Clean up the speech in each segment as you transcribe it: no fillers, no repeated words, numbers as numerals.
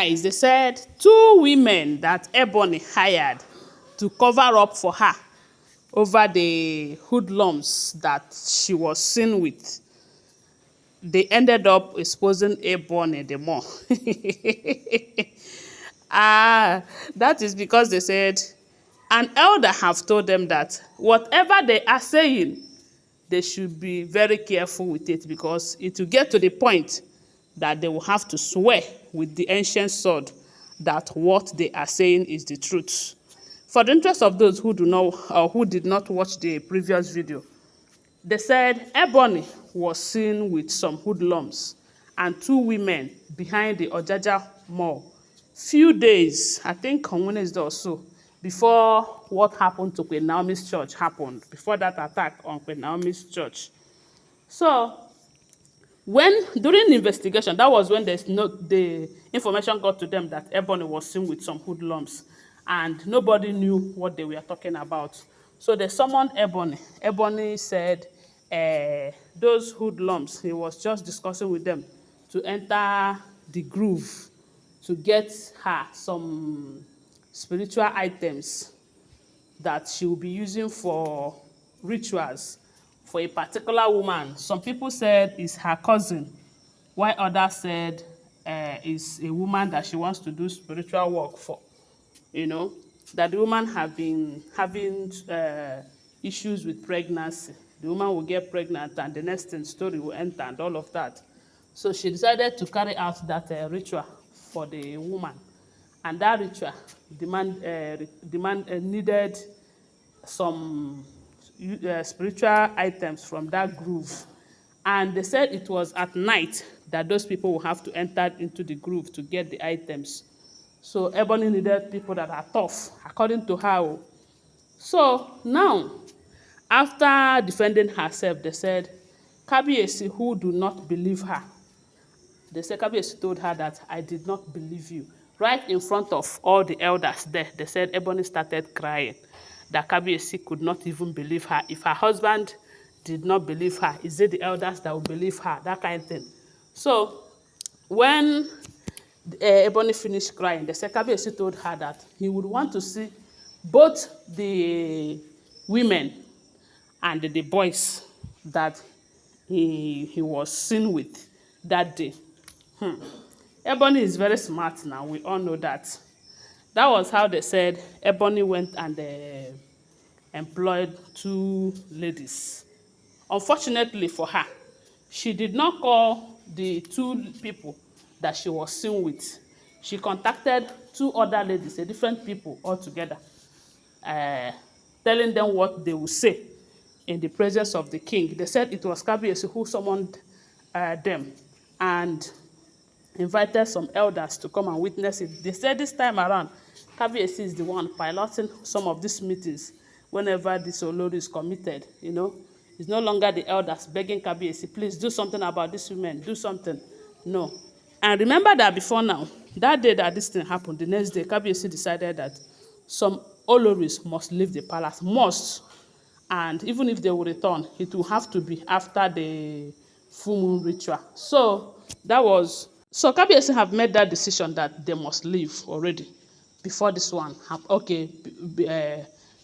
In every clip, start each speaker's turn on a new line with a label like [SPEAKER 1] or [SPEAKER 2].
[SPEAKER 1] lies. They said 2 women that Ebony hired to cover up for her over the hoodlums that she was seen with. They ended up exposing Ebony the more. That is because they said an elder have told them that whatever they are saying, they should be very careful with it, because it will get to the point that they will have to swear with the ancient sword that what they are saying is the truth. For the interest of those who do not or who did not watch the previous video, they said Ebony was seen with some hoodlums and 2 women behind the Ojaja Mall. Few days, I think on Wednesday or so, before what happened to Queen Naomi's church happened, before that attack on Queen Naomi's church. So, during the investigation, that was when the information got to them that Ebony was seen with some hoodlums, and nobody knew what they were talking about. So they summoned Ebony. Ebony said those hoodlums, he was just discussing with them to enter the groove to get her some spiritual items that she will be using for rituals for a particular woman. Some people said it's her cousin, while others said it's a woman that she wants to do spiritual work for. You know, that the woman have been having issues with pregnancy. The woman will get pregnant and the next thing story will enter and all of that. So she decided to carry out that ritual for the woman. And that ritual needed some spiritual items from that groove. And they said it was at night that those people will have to enter into the groove to get the items. So Ebony needed people that are tough, according to her. So now, after defending herself, they said, Kabiyesi, who do not believe her, they said Kabiyesi told her that I did not believe you. Right in front of all the elders there, they said Ebony started crying, that Kabiyesi could not even believe her. If her husband did not believe her, is it the elders that will believe her? That kind of thing. So when Ebony finished crying, the Kabiyesi told her that he would want to see both the women and the boys that he was seen with that day. Ebony is very smart now, we all know that. That was how they said Ebony went and employed 2 ladies. Unfortunately for her, she did not call the 2 people that she was seen with. She contacted 2 other ladies, different people altogether, telling them what they would say in the presence of the king. They said it was Kabiyesi who summoned them and invited some elders to come and witness it. They said this time around, Kabiyesi is the one piloting some of these meetings whenever this Olori is committed, you know. It's no longer the elders begging Kabiyesi, please do something about these women, do something. No. And remember that before now, that day that this thing happened, the next day, Kabiyesi decided that some Oloris must leave the palace, must. And even if they will return, it will have to be after the full moon ritual. So Kabiyesi have made that decision that they must leave already before this one.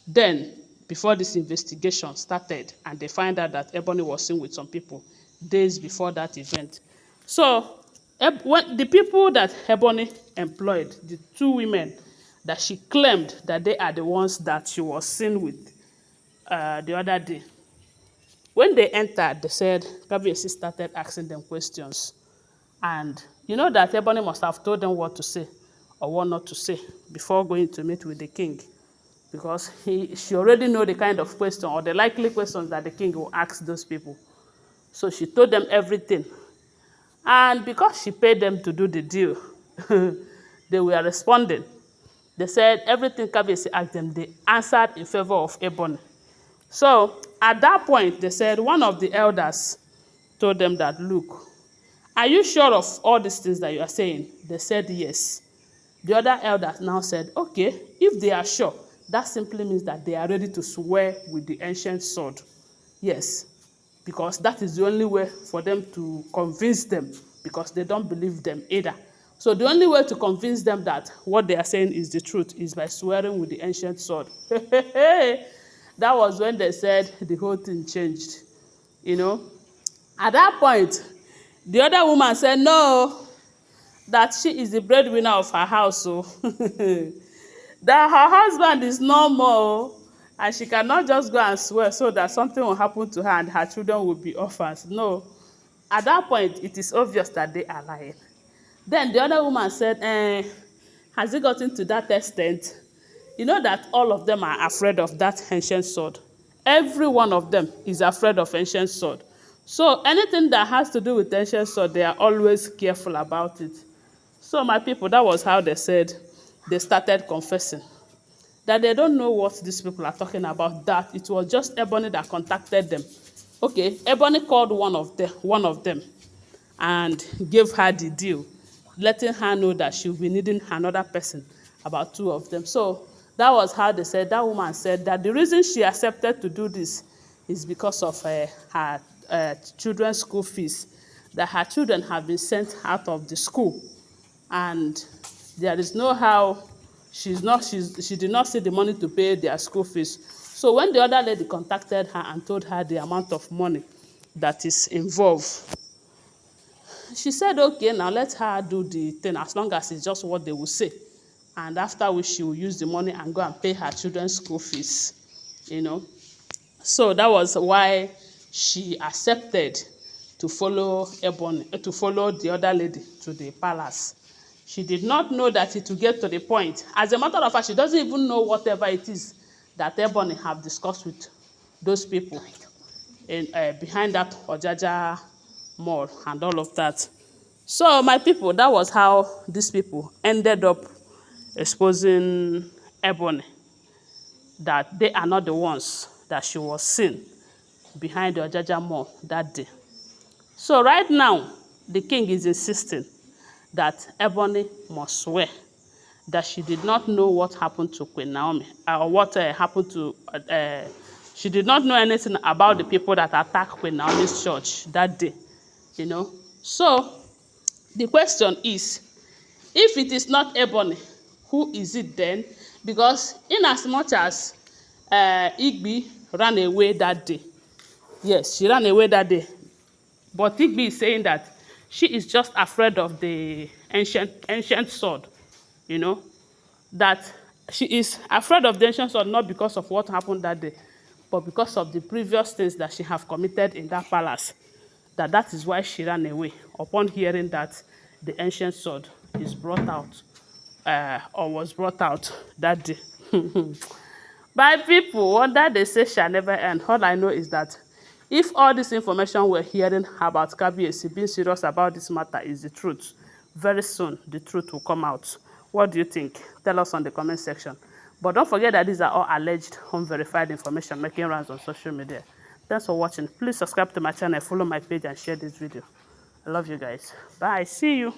[SPEAKER 1] Then before this investigation started, and they find out that Ebony was seen with some people days before that event. So when the people that Ebony employed, the 2 women that she claimed that they are the ones that she was seen with the other day, when they entered, they said Kabiyesi started asking them questions. And you know that Ebony must have told them what to say or what not to say before going to meet with the king, because she already know the kind of question or the likely questions that the king will ask those people. So she told them everything. And because she paid them to do the deal, they were responding. They said everything Kabiyesi asked them, they answered in favor of Ebony. So at that point, they said one of the elders told them that, look, are you sure of all these things that you are saying? They said yes. The other elders now said, okay, if they are sure, that simply means that they are ready to swear with the ancient sword. Yes, because that is the only way for them to convince them, because they don't believe them either. So the only way to convince them that what they are saying is the truth is by swearing with the ancient sword. That was when they said the whole thing changed, you know. At that point, the other woman said, no, that she is the breadwinner of her house, so that her husband is no more, and she cannot just go and swear so that something will happen to her and her children will be orphans. No. At that point, it is obvious that they are lying. Then the other woman said, has it gotten to that extent? You know that all of them are afraid of that ancient sword. Every one of them is afraid of ancient sword. So anything that has to do with ancient sword, they are always careful about it. So my people, that was how they said they started confessing. That they don't know what these people are talking about, that it was just Ebony that contacted them. Okay, Ebony called one of them and gave her the deal, letting her know that she'll be needing another person, about 2 of them. So that was how they said, that woman said that the reason she accepted to do this is because of her children's school fees, that her children have been sent out of the school, and there is no how she did not see the money to pay their school fees. So when the other lady contacted her and told her the amount of money that is involved, she said, okay, now let her do the thing as long as it's just what they will say. And after which she will use the money and go and pay her children's school fees, you know. So that was why she accepted to follow Ebony, to follow the other lady to the palace. She did not know that it would get to the point. As a matter of fact, she doesn't even know whatever it is that Ebony have discussed with those people in, behind that Ojaja mall and all of that. So my people, that was how these people ended up exposing Ebony, that they are not the ones that she was seen behind the Ojaja mall that day. So right now, the king is insisting that Ebony must swear that she did not know what happened to Queen Naomi, or what happened to, she did not know anything about the people that attacked Queen Naomi's church that day, you know. So the question is, if it is not Ebony, who is it then? Because in as much as Igbi ran away that day, yes, she ran away that day, but Igbi is saying that she is just afraid of the ancient sword, you know, that she is afraid of the ancient sword not because of what happened that day, but because of the previous things that she have committed in that palace, that is why she ran away upon hearing that the ancient sword is brought out, or was brought out that day. By people, what that they say shall never end. All I know is that if all this information we're hearing about Kabiyesi being serious about this matter is the truth, very soon the truth will come out. What do you think? Tell us on the comment section. But don't forget that these are all alleged, unverified information making rounds on social media. Thanks for watching. Please subscribe to my channel, follow my page, and share this video. I love you guys. Bye. See you.